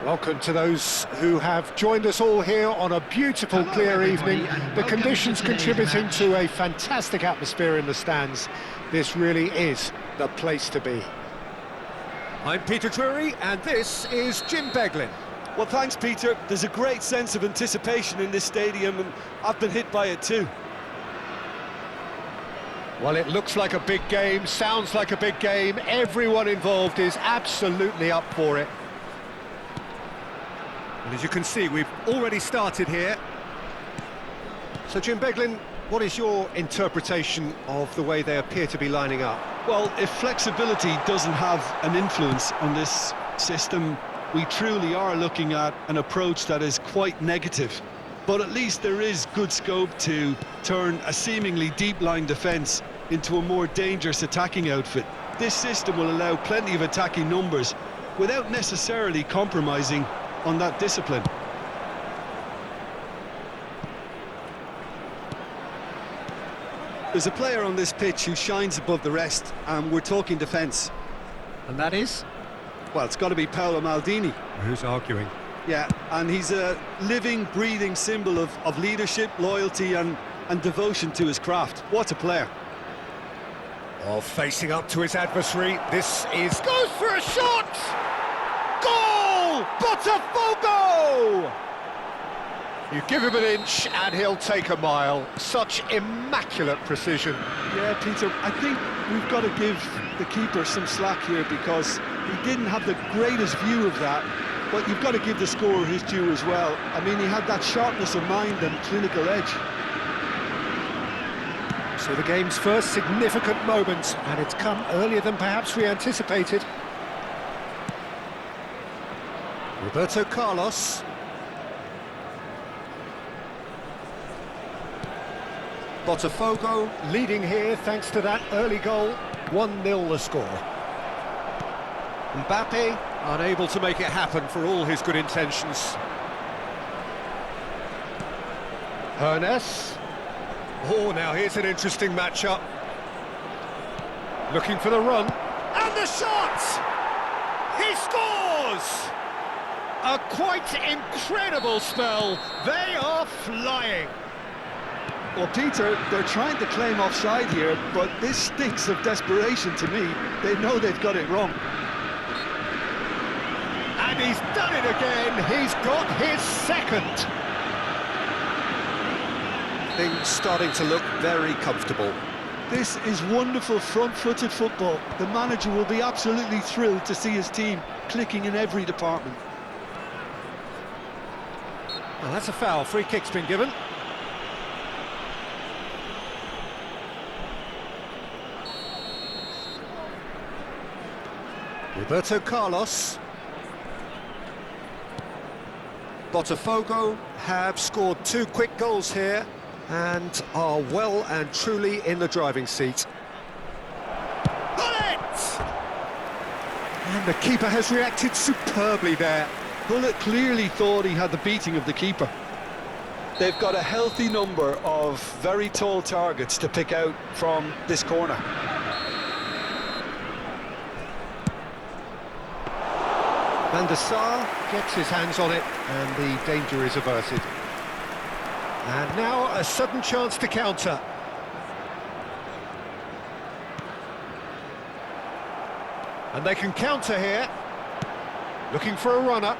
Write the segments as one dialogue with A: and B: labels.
A: Welcome to those who have joined us all here on a beautiful, clear evening. The conditions contributing to a fantastic atmosphere in the stands. This really is the place to be.
B: I'm Peter Drury, and this is Jim Beglin.
C: Well, thanks, Peter. There's a great sense of anticipation in this stadium, and I've been hit by it too.
A: Well, it looks like a big game, sounds like a big game. Everyone involved is absolutely up for it.
B: And as you can see, we've already started here.
A: So, Jim Beglin, what is your interpretation of the way they appear to be lining up?
C: Well, if flexibility doesn't have an influence on this system, we truly are looking at an approach that is quite negative. But at least there is good scope to turn a seemingly deep-line defence into a more dangerous attacking outfit. This system will allow plenty of attacking numbers without necessarily compromising on that discipline. There's a player on this pitch who shines above the rest, and we're talking defence.
B: And that is?
C: Well, it's got to be Paolo Maldini.
B: Who's arguing?
C: Yeah, and he's a living, breathing symbol of leadership, loyalty and devotion to his craft. What a player.
A: Oh, facing up to his adversary, this is... goes for a shot! Goal! Botafogo! You give him an inch and he'll take a mile. Such immaculate precision.
C: Yeah, Peter, I think we've got to give the keeper some slack here because he didn't have the greatest view of that, but you've got to give the scorer his due as well. I mean, he had that sharpness of mind and clinical edge.
A: So the game's first significant moment, and it's come earlier than perhaps we anticipated. Roberto Carlos. Botafogo leading here thanks to that early goal. 1-0 the score. Mbappe
B: Unable to make it happen for all his good intentions.
A: Hernes. Oh, now here's an interesting matchup. Looking for the run. And the shot! He scores! A quite incredible spell. They are flying.
C: Well, Peter, they're trying to claim offside here, but this stinks of desperation to me. They know they've got it wrong.
A: He's done it again. He's got his second.
B: Things starting to look very comfortable.
C: This is wonderful front-footed football. The manager will be absolutely thrilled to see his team clicking in every department.
B: Well, that's a foul. Free kick's been given. Roberto Carlos. Botafogo have scored 2 quick goals here and are well and truly in the driving seat.
A: Bullet! And the keeper has reacted superbly there.
C: Bullet clearly thought he had the beating of the keeper. They've got a healthy number of very tall targets to pick out from this corner.
B: Van der Sar gets his hands on it and the danger is averted.
A: And now a sudden chance to counter. And they can counter here. Looking for a runner.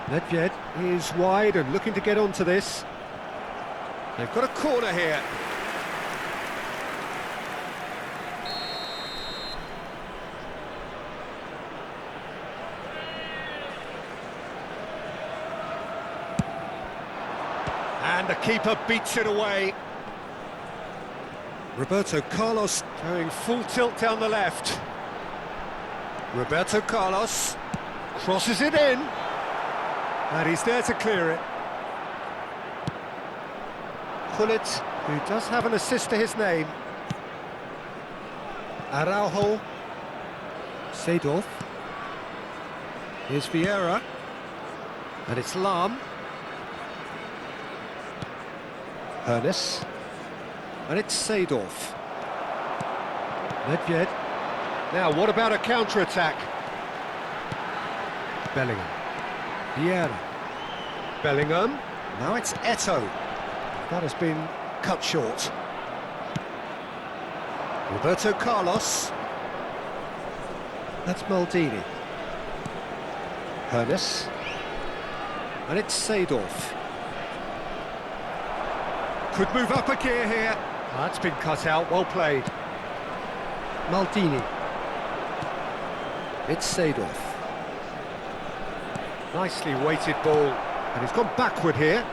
B: Nedved is wide and looking to get onto this.
A: They've got a corner here. And the keeper beats it away.
B: Roberto Carlos
A: Going full tilt down the left. Roberto Carlos crosses it in. And he's there to clear it.
B: Gullit, who does have an assist to his name. Araujo. Seedorf. Here's Vieira. And it's Lahm. Ernest. And it's Seedorf. Nedved.
A: Now, what about a counter-attack?
B: Bellingham. Vieira.
A: Bellingham.
B: Now it's Eto'o. That has been cut short. Roberto Carlos. That's Maldini. Ernest. And it's Seedorf.
A: Could move up a gear here. That's been cut out, well played.
B: Maldini. It's Seedorf.
A: Nicely weighted ball. And he's gone backward here.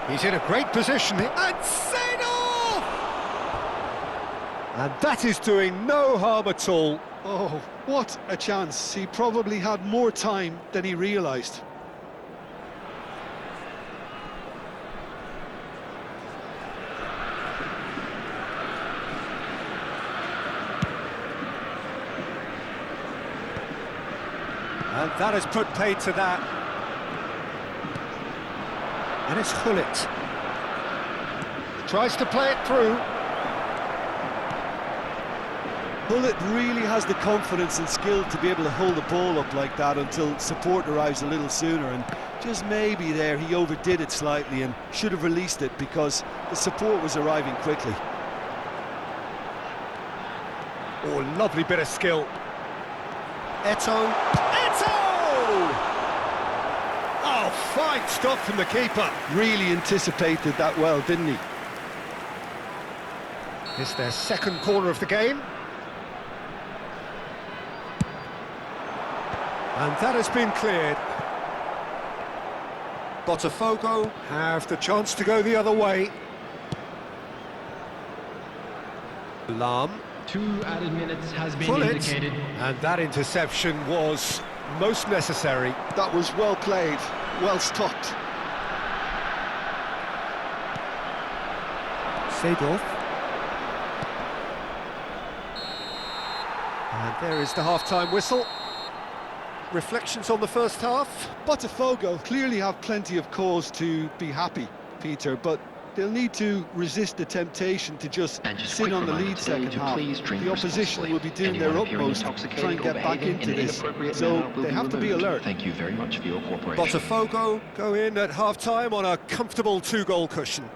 A: He's in a great position here. And Seedorf! And that is doing no harm at all.
C: Oh, what a chance. He probably had more time than he realised.
A: And that has put paid to that.
B: And it's Gullit.
A: Tries to play it through.
C: Gullit really has the confidence and skill to be able to hold the ball up like that until support arrives a little sooner, and just maybe there he overdid it slightly and should have released it because the support was arriving quickly.
A: Oh, lovely bit of skill.
B: Eto'o.
A: Oh, fine stop from the keeper.
C: Really anticipated that well, didn't he?
A: It's their second corner of the game. And that has been cleared. Botafogo have the chance to go the other way. Lahm.
D: 2 added minutes has been
A: Gullit.
D: indicated.
A: And that interception was most necessary.
C: That was well played, well stopped.
B: Seedorf.
A: And there is the half-time whistle. Reflections on the first half?
C: Botafogo clearly have plenty of cause to be happy, Peter, but they'll need to resist the temptation to just
E: And just a
C: sit
E: quick
C: on the
E: reminder
C: lead
E: today
C: second
E: to
C: half.
E: please drink
C: The opposition
E: responsibly.
C: will be doing
E: Anyone
C: their
E: appearing
C: utmost to
E: intoxicated
C: try and
E: or
C: get back
E: behaving
C: into
E: in an
C: this,
E: inappropriate
C: so
E: manner will
C: they
E: be
C: have to be
E: removed.
C: alert.
E: Thank you very much for your cooperation.
A: Botafogo go in at half-time on a comfortable 2-goal cushion.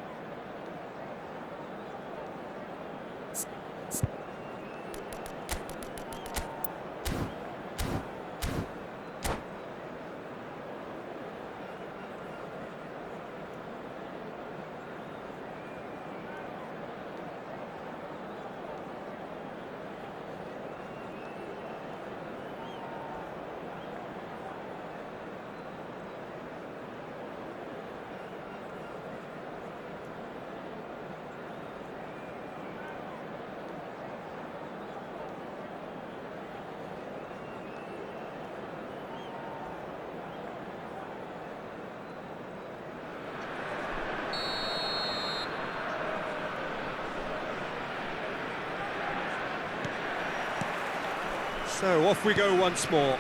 B: So off we go once more.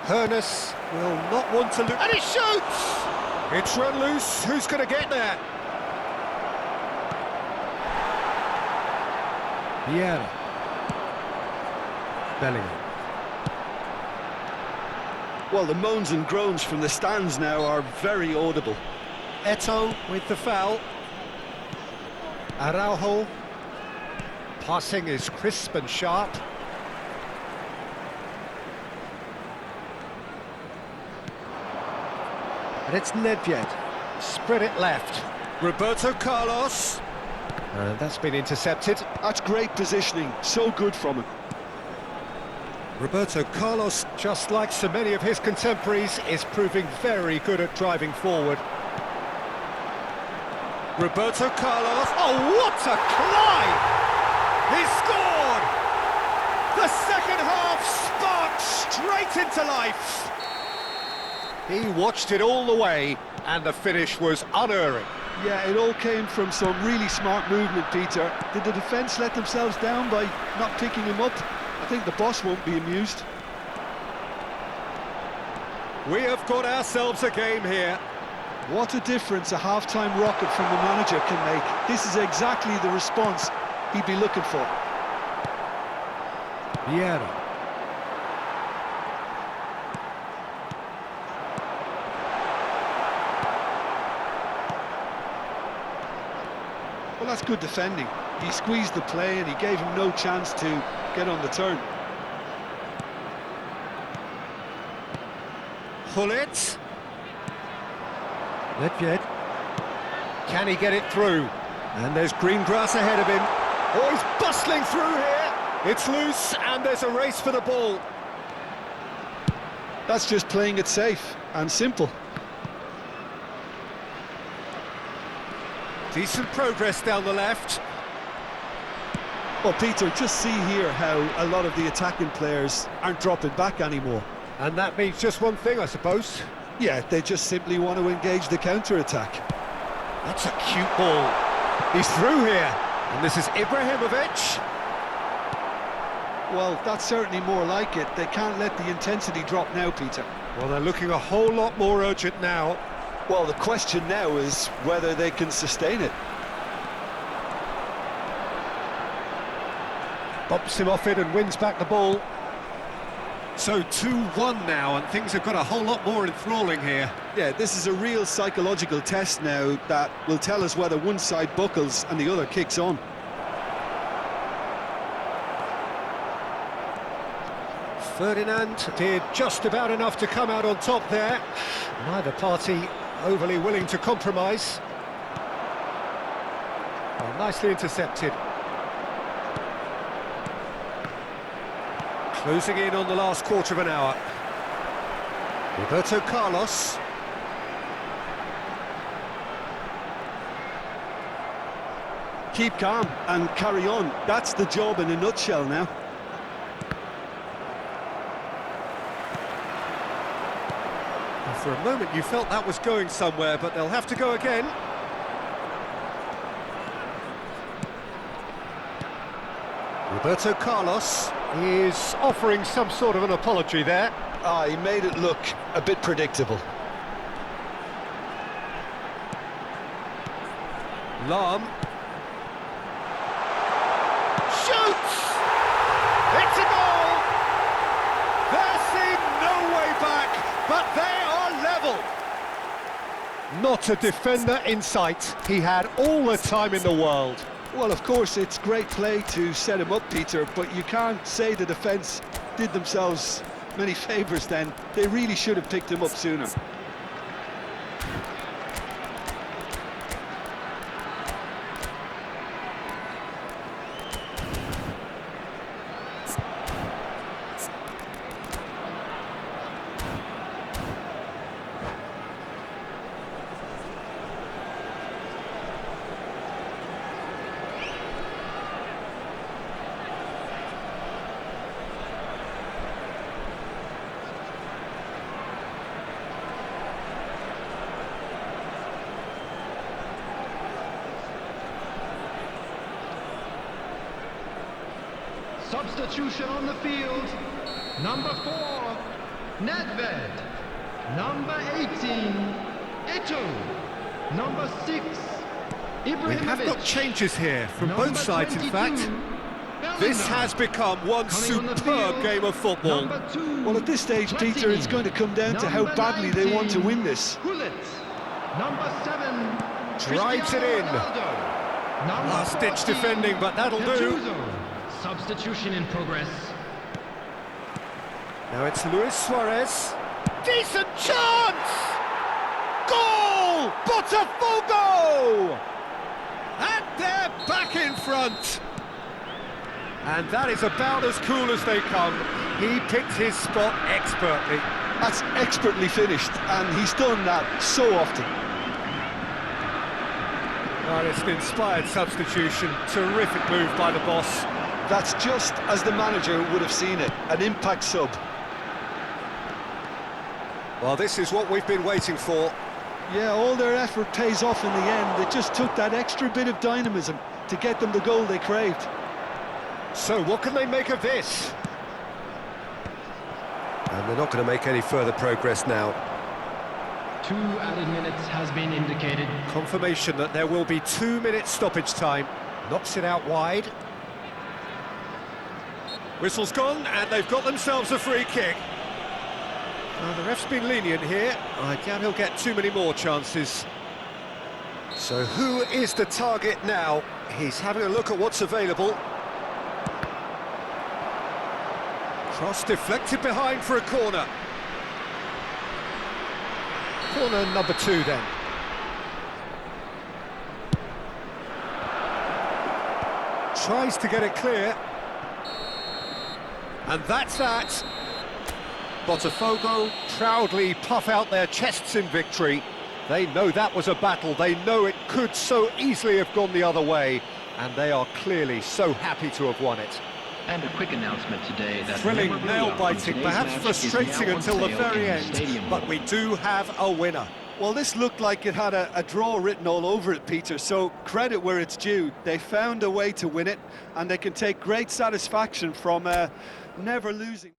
B: Hoeneß will not want to lose.
A: And he shoots!
B: It's run loose. Who's going to get there? Vieira. Bellingham.
C: Well, the moans and groans from the stands now are very audible.
B: Eto'o with the foul. Araujo. Passing is crisp and sharp. And it's Nedved. Spread it left. Roberto Carlos. And that's been intercepted.
C: That's great positioning, so good from him.
B: Roberto Carlos, just like so many of his contemporaries, is proving very good at driving forward. Roberto Carlos.
A: Oh, what a climb! He scored! The second half sparked straight into life.
B: He watched it all the way, and the finish was unerring.
C: Yeah, it all came from some really smart movement, Peter. Did the defence let themselves down by not picking him up? I think the boss won't be amused.
B: We have got ourselves a game here.
C: What a difference a half-time rocket from the manager can make. This is exactly the response he'd be looking for.
B: Vieira.
C: Well, that's good defending. He squeezed the play and he gave him no chance to get on the turn.
B: Gullit. Nedved. Can he get it through? And there's green grass ahead of him. Oh, he's bustling through here. It's loose, and there's a race for the ball.
C: That's just playing it safe and simple.
B: Decent progress down the left.
C: Well, Peter, just see here how a lot of the attacking players aren't dropping back anymore.
B: And that means just one thing, I suppose.
C: Yeah, they just simply want to engage the counter-attack.
B: That's a cute ball. He's through here. And this is Ibrahimovic.
C: Well, that's certainly more like it. They can't let the intensity drop now, Peter.
B: Well, they're looking a whole lot more urgent now.
C: Well, the question now is whether they can sustain it.
B: Bumps him off it and wins back the ball. So 2-1 now, and things have got a whole lot more enthralling here.
C: Yeah, this is a real psychological test now that will tell us whether one side buckles and the other kicks on.
B: Ferdinand did just about enough to come out on top there. Neither party overly willing to compromise. Oh, nicely intercepted. Closing in on the last quarter of an hour. Roberto Carlos.
C: Keep calm and carry on. That's the job in a nutshell now.
B: For a moment you felt that was going somewhere, but they'll have to go again. Roberto Carlos is offering some sort of an apology there.
C: He made it look a bit predictable.
B: Lahm.
A: Shoots! It's a goal! There seemed no way back, but they are level.
B: Not a defender in sight. He had all the time in the world.
C: Well, of course, it's great play to set him up, Peter, but you can't say the defence did themselves many favours then. They really should have picked him up sooner.
D: Substitution on the field. Number 4, Nedved. Number 18, Eto'o. Number 6,
B: We
D: Ibrahimovic.
B: have got changes here from
D: Number
B: both sides, in
D: 22,
B: fact. This
D: Bellingham.
B: has become one
D: Coming on the
B: superb
D: field,
B: game of football.
D: Number 2,
C: Well, at this stage, Peter, it's going to come down to how
D: Number
C: badly they want to
D: 19,
C: win this.
D: Gullit. Number 7,
B: Drives it
D: Cristiano
B: in.
D: Ronaldo. Number
B: Last-ditch
D: 14,
B: defending, but that'll do.
D: Gattuso. Substitution in progress.
B: Now it's Luis Suarez. Decent chance! Goal! Botafogo! And they're back in front. And that is about as cool as they come. He picked his spot expertly.
C: That's expertly finished, and he's done that so often.
B: Oh, it's an inspired substitution. Terrific move by the boss.
C: That's just as the manager would have seen it, an impact sub.
B: Well, this is what we've been waiting for.
C: Yeah, all their effort pays off in the end. It just took that extra bit of dynamism to get them the goal they craved.
B: So what can they make of this? And they're not going to make any further progress now.
D: 2 added minutes has been indicated.
B: Confirmation that there will be 2 minutes stoppage time. Knocks it out wide. Whistle's gone, and they've got themselves a free kick. The ref's been lenient here. I doubt he'll get too many more chances. So who is the target now? He's having a look at what's available. Cross deflected behind for a corner. Corner number 2 then. Tries to get it clear. And that's that. Botafogo proudly puff out their chests in victory. They know that was a battle. They know it could so easily have gone the other way. And they are clearly so happy to have won it.
E: And a quick announcement today that
B: Thrilling,
E: memorabilia from
B: nail-biting,
E: today's
B: perhaps
E: match is
B: frustrating
E: now on
B: until the
E: sale
B: very
E: in
B: end.
E: Stadium
B: But
E: Hall.
B: we do have a winner.
C: Well, this looked like it had a draw written all over it, Peter, so credit where it's due. They found a way to win it, and they can take great satisfaction from never losing.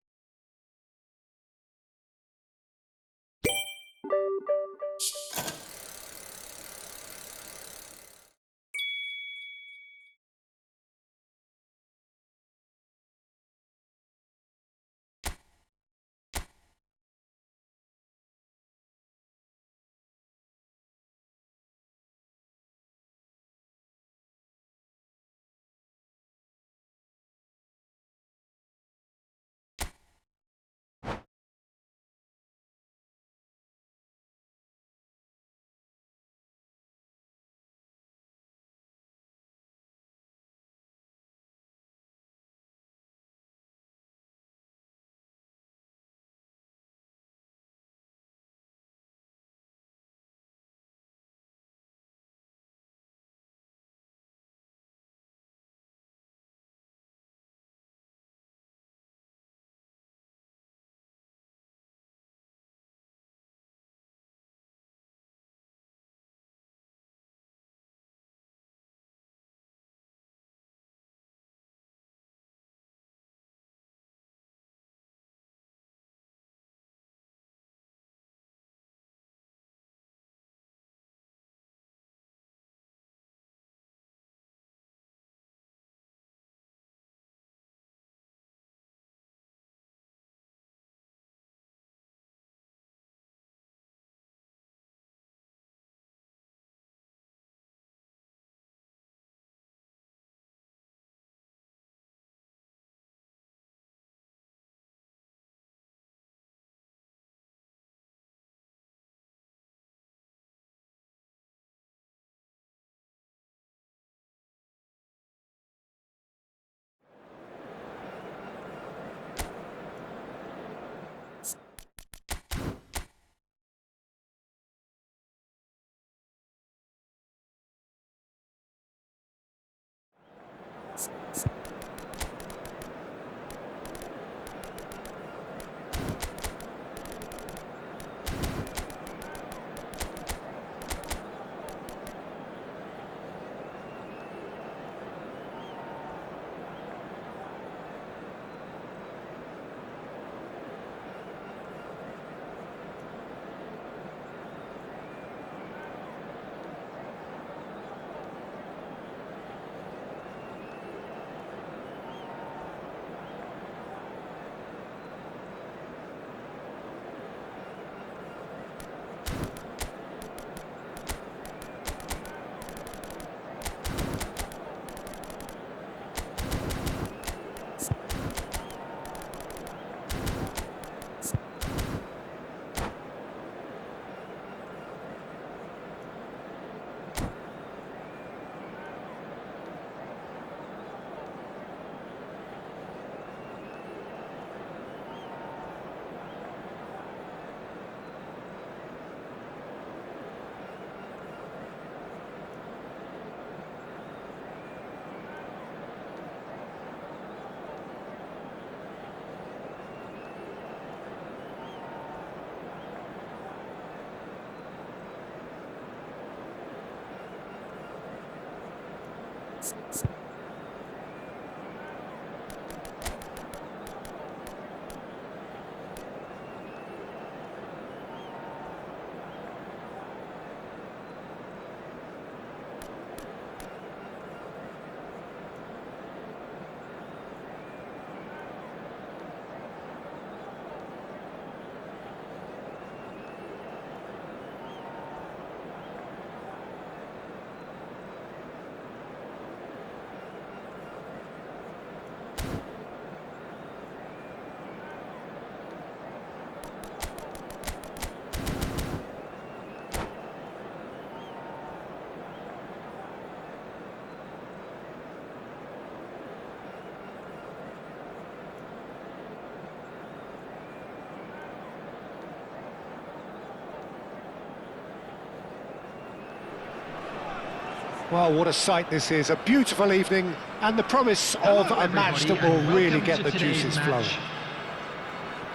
A: Well, what a sight this is. A beautiful evening and the promise of a match that will really get the juices flowing.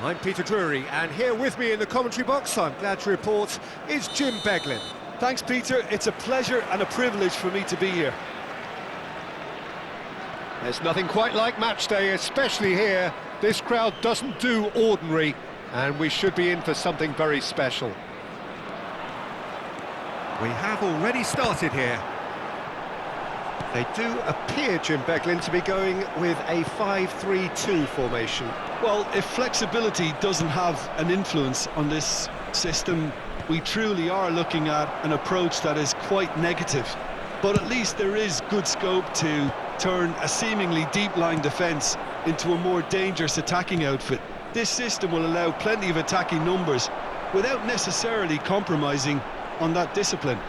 A: I'm Peter Drury, and here with me in the commentary box, I'm glad to report, is Jim Beglin.
C: Thanks, Peter. It's a pleasure and a privilege for me to be here.
A: There's nothing quite like match day, especially here. This crowd doesn't do ordinary, and we should be in for something very special. We have already started here. They do appear, Jim Beglin, to be going with a 5-3-2 formation.
C: Well, if flexibility doesn't have an influence on this system, we truly are looking at an approach that is quite negative. But at least there is good scope to turn a seemingly deep-line defence into a more dangerous attacking outfit. This system will allow plenty of attacking numbers without necessarily compromising on that discipline.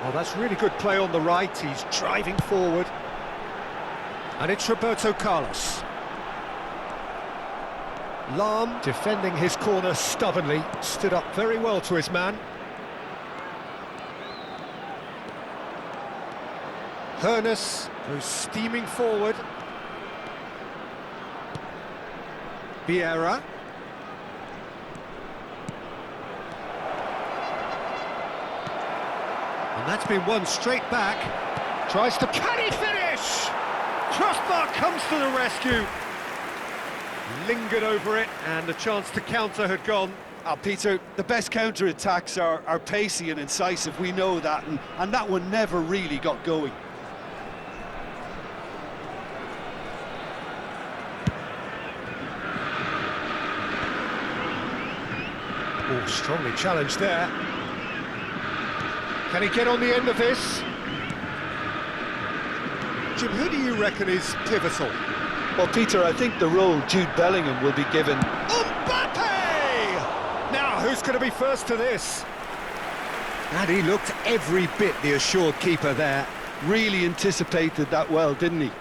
A: Well, that's really good play on the right. He's driving forward. And it's Roberto Carlos. Lahm, defending his corner stubbornly, stood up very well to his man. Hoeneß goes steaming forward. Vieira. And that's been won straight back. Tries to... Can he finish? Crossbar comes to the rescue. Lingered over it, and the chance to counter had gone.
C: Peter, the best counter-attacks are pacey and incisive, we know that, and that one never really got going.
A: Oh, strongly challenged there. Can he get on the end of this? Jim, who do you reckon is pivotal?
C: Well, Peter, I think the role Jude Bellingham will be given.
A: Mbappe! Now, who's going to be first to this? And he looked every bit the assured keeper there.
C: Really anticipated that well, didn't he?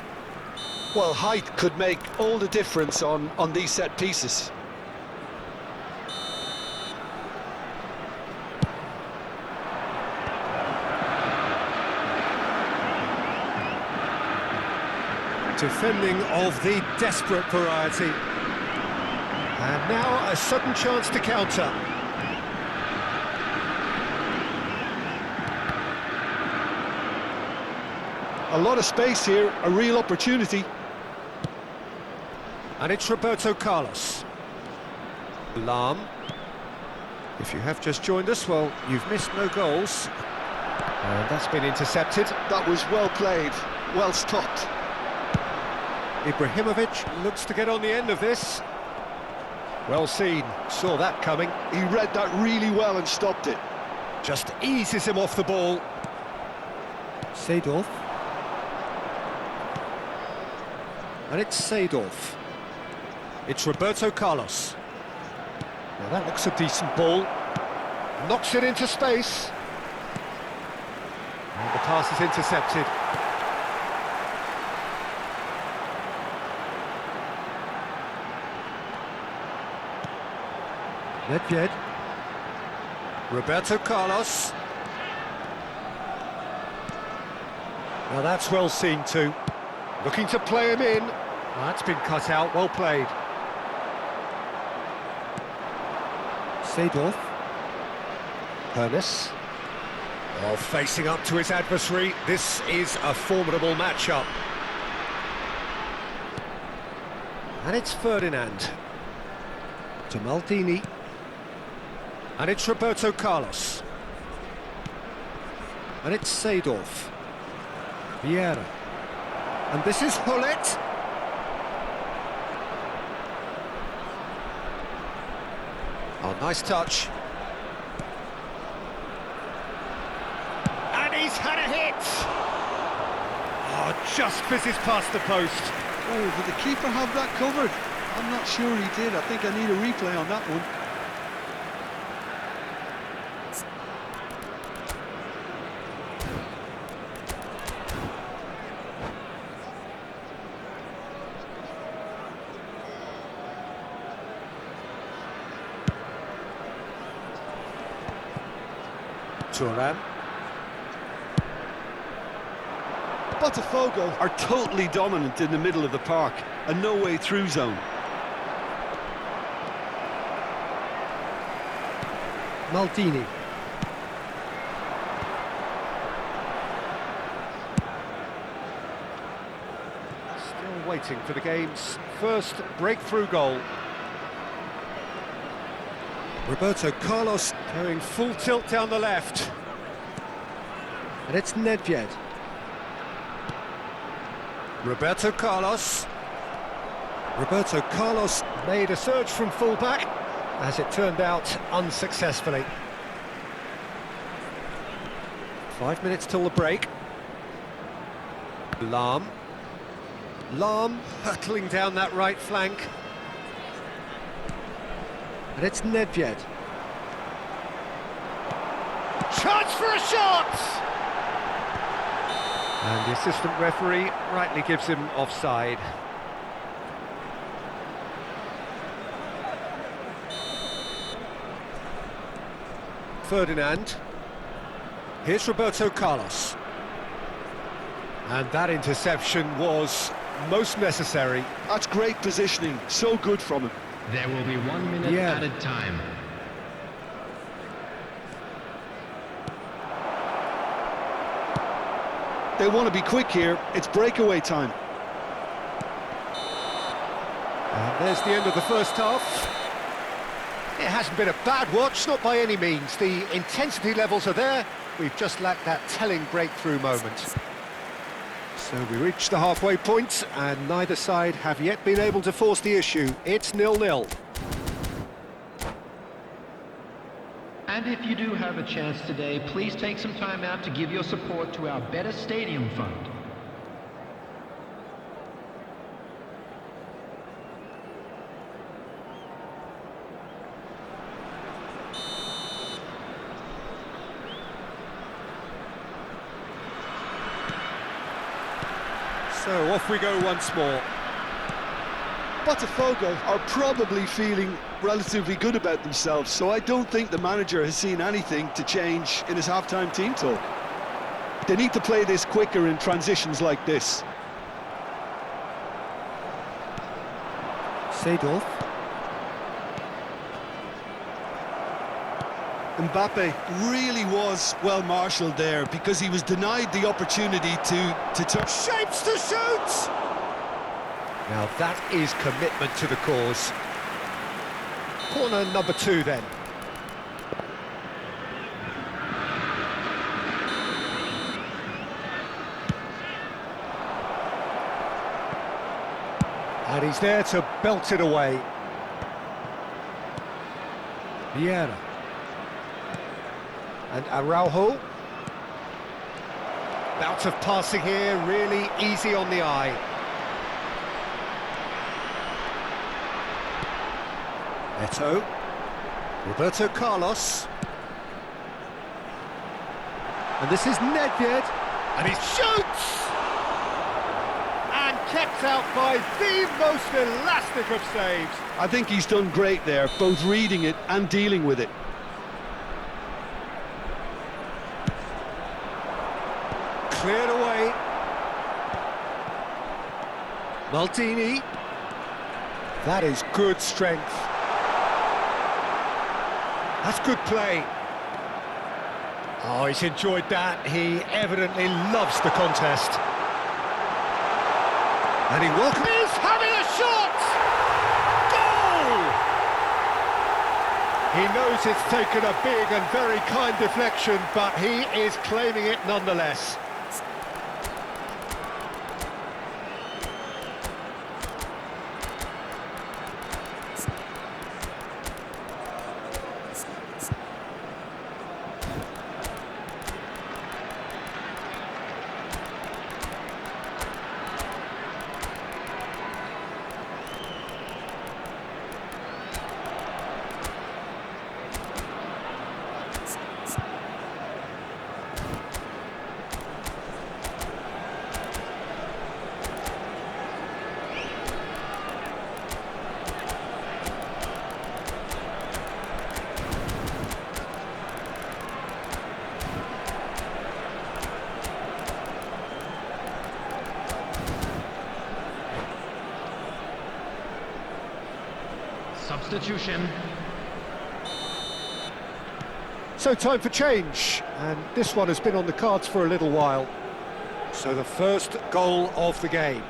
C: Well, height could make all the difference on these set pieces.
A: Defending of the desperate variety. And now a sudden chance to counter.
C: A lot of space here, a real opportunity.
A: And it's Roberto Carlos. Lahm. If you have just joined us, well, you've missed no goals. And that's been intercepted.
C: That was well played, well stopped.
A: Ibrahimovic looks to get on the end of this. Well seen, saw that coming.
C: He read that really well and stopped it.
A: Just eases him off the ball. Seedorf. And it's Seedorf. It's Roberto Carlos. Now that looks a decent ball. Knocks it into space. And the pass is intercepted. Nedved. Roberto Carlos. Now that's well seen too. Looking to play him in. That's been cut out, well played. Seedorf. Hoeneß. Oh, facing up to his adversary, this is a formidable matchup.
B: And it's Ferdinand. To Maldini. And it's Roberto Carlos. And it's Seedorf. Vieira. And this is Hullet. Oh, nice touch.
A: And he's had a hit! Oh, just fizzes past the post.
C: Oh, did the keeper have that covered? I'm not sure he did. I think I need a replay on that one.
B: Thuram.
C: Botafogo are totally dominant in the middle of the park, a no-way through zone.
B: Maldini. Still waiting for the game's first breakthrough goal. Roberto Carlos going full tilt down the left. And it's Nedved. Roberto Carlos. Roberto Carlos made a surge from full-back, as it turned out unsuccessfully. 5 minutes till the break. Lahm hurtling down that right flank. And it's Nedved.
A: Chance for a shot!
B: And the assistant referee rightly gives him offside. Ferdinand. Here's Roberto Carlos. And that interception was most necessary.
C: That's great positioning, so good from him.
D: There will be 1 minute added time.
C: They want to be quick here. It's breakaway time.
B: And there's the end of the first half. It hasn't been a bad watch, not by any means. The intensity levels are there. We've just lacked that telling breakthrough moment. So we reached the halfway point, and neither side have yet been able to force the issue. It's 0-0.
D: And if you do have a chance today, please take some time out to give your support to our Better Stadium Fund.
B: So off we go once more.
C: Botafogo are probably feeling relatively good about themselves, so I don't think the manager has seen anything to change in his half-time team talk. They need to play this quicker in transitions like this.
B: Seedorf.
C: Mbappe really was well marshalled there because he was denied the opportunity to touch.
B: Shapes to shoot! Now that is commitment to the cause. Corner number 2 then. And he's there to belt it away. Vieira. And Araujo. Bout of passing here, really easy on the eye. Eto'o. Roberto Carlos. And this is Nedved.
A: And he shoots! And kept out by the most elastic of saves.
C: I think he's done great there, both reading it and dealing with it.
B: Cleared away. Maldini. That is good strength. That's good play.
A: Oh, he's enjoyed that. He evidently loves the contest. And he is having a shot! Goal! He knows it's taken a big and very kind deflection, but he is claiming it nonetheless.
D: Substitution.
A: So time for change, and this one has been on the cards for a little while. So the first goal of the game.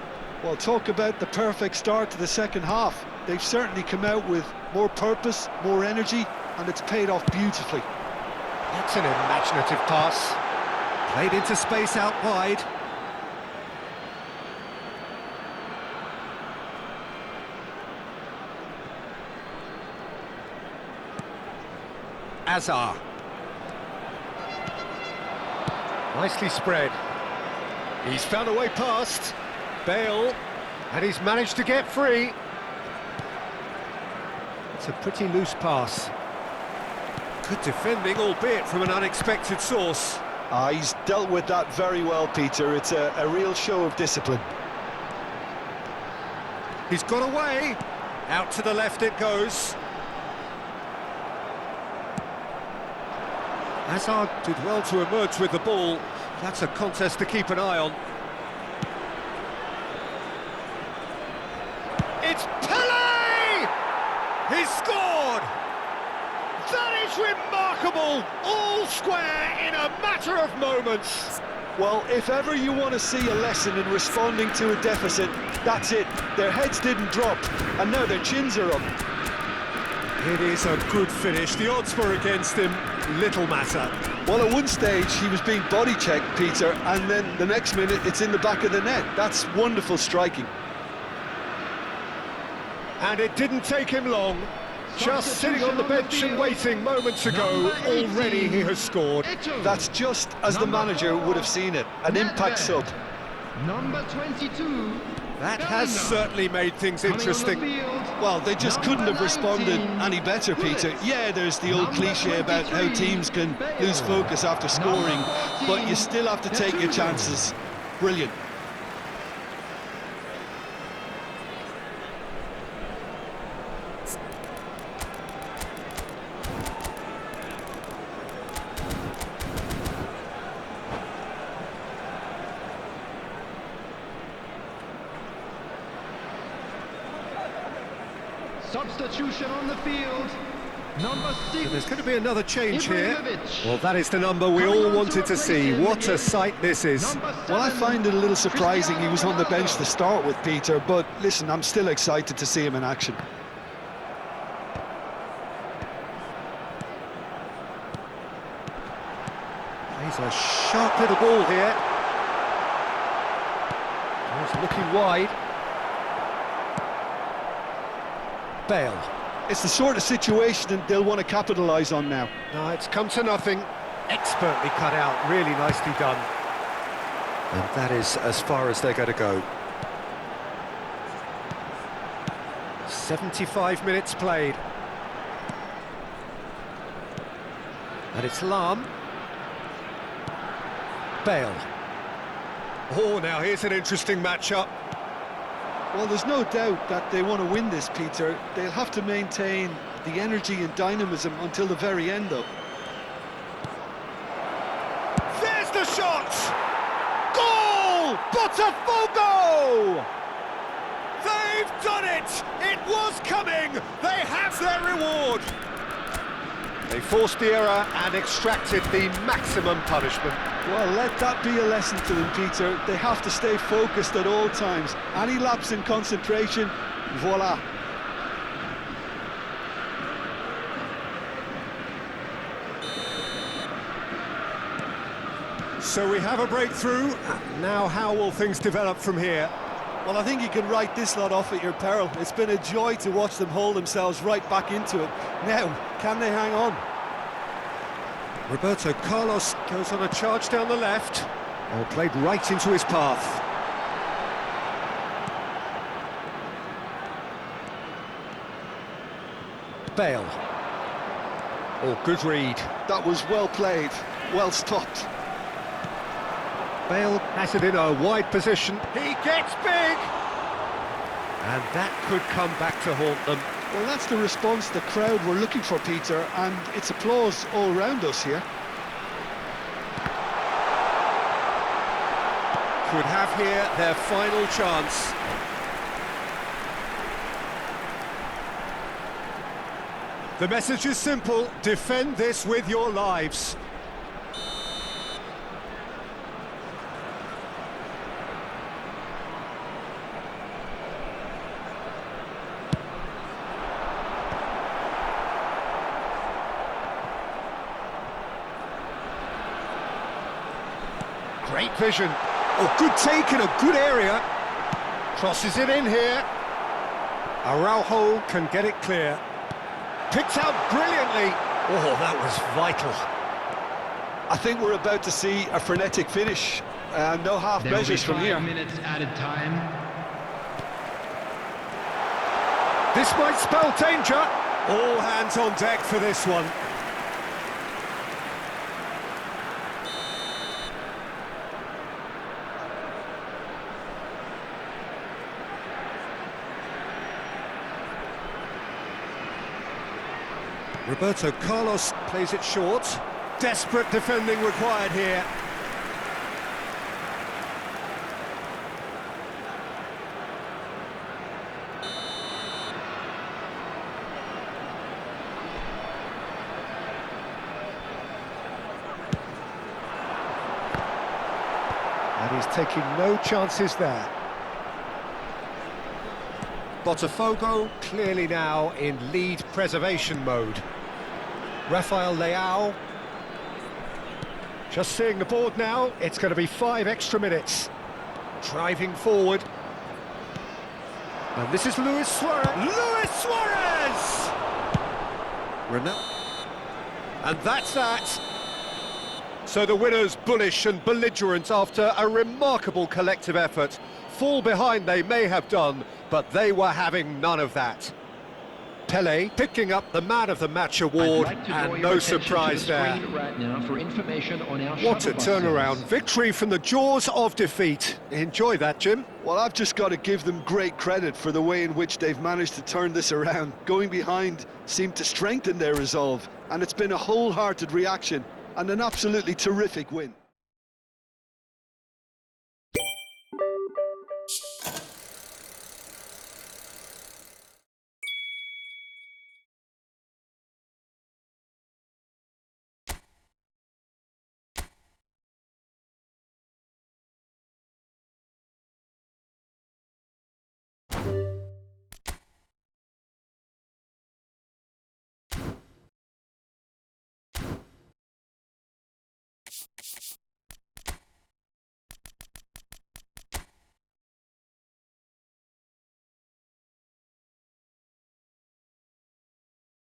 C: Well, talk about the perfect start to the second half. They've certainly come out with more purpose, more energy, and it's paid off beautifully.
A: That's an imaginative pass. Played into space out wide. Azar. Nicely spread. He's found a way past. Bale. And he's managed to get free. It's a pretty loose pass. Good defending, albeit from an unexpected source.
C: He's dealt with that very well, Peter. It's a real show of discipline.
A: He's got away. Out to the left it goes. Hazard did well to emerge with the ball. That's a contest to keep an eye on. It's Pelé! He's scored! That is remarkable! All square in a matter of moments.
C: Well, if ever you want to see a lesson in responding to a deficit, that's it. Their heads didn't drop, and now their chins are up.
A: It is a good finish. The odds were against him. Little matter.
C: Well, at one stage he was being body checked, Peter, and then the next minute it's in the back of the net. That's wonderful striking.
A: And it didn't take him long. Just sitting on the bench and waiting moments ago, already he has scored.
C: That's just as the manager would have seen it. An impact sub.
D: Number 22.
A: That has certainly made things interesting.
C: Well, they just couldn't have responded any better, Peter. Yeah, there's the old cliche about how teams can lose focus after scoring, but you still have to take your chances. Brilliant.
D: Substitution on the field. Number 6.
A: There's going to be another change here.
D: Ibrahimovic.
A: Well, that is the number we all wanted to see. What a sight this is.
C: Well, I find it a little surprising he was on the bench to start with, Peter, but listen, I'm still excited to see him in action.
A: He's a sharp little ball here. He's looking wide. Bale.
C: It's the sort of situation that they'll want to capitalise on now.
A: No, it's come to nothing. Expertly cut out, really nicely done. And that is as far as they're going to go. 75 minutes played. And it's Lahm. Bale. Oh, now here's an interesting matchup.
C: Well, there's no doubt that they want to win this, Peter. They'll have to maintain the energy and dynamism until the very end, though.
A: There's the shot! Goal! Botafogo! They've done it! It was coming! They have their reward! They forced the error and extracted the maximum punishment.
C: Well, let that be a lesson to them, Peter. They have to stay focused at all times. Any lapse in concentration, voila.
A: So we have a breakthrough. Now how will things develop from here?
C: Well, I think you can write this lot off at your peril. It's been a joy to watch them hold themselves right back into it. Now, can they hang on?
A: Roberto Carlos goes on a charge down the left. Oh, played right into his path. Bale. Oh, good read.
C: That was well played, well stopped.
A: Bale has it in a wide position. He gets big! And that could come back to haunt them.
C: Well, that's the response the crowd were looking for, Peter, and it's applause all round us here.
A: Could have here their final chance. The message is simple: defend this with your lives. Great vision. Oh, good take in a good area. Crosses it in here. Araujo can get it clear. Picked out brilliantly. Oh, that was vital.
C: I think we're about to see a frenetic finish. No half
D: There will be
C: measures from
D: 5
C: here.
D: minutes added time.
A: This might spell danger. All hands on deck for this one. Roberto Carlos plays it short. Desperate defending required here. And he's taking no chances there. Botafogo clearly now in lead preservation mode. Rafael Leao. Just seeing the board now, it's going to be 5 extra minutes. Driving forward. And this is Luis Suarez. Luis Suarez! Ronaldo. And that's that. So the winners bullish and belligerent after a remarkable collective effort. Fall behind they may have done, but they were having none of that. Pelé picking up the Man of the Match award, and no surprise there.
D: Right now for information on our
A: What a
D: shuttle bus
A: turnaround.
D: service.
A: Victory from the jaws of defeat. Enjoy that, Jim.
C: Well, I've just got to give them great credit for the way in which they've managed to turn this around. Going behind seemed to strengthen their resolve, and it's been a wholehearted reaction and an absolutely terrific win.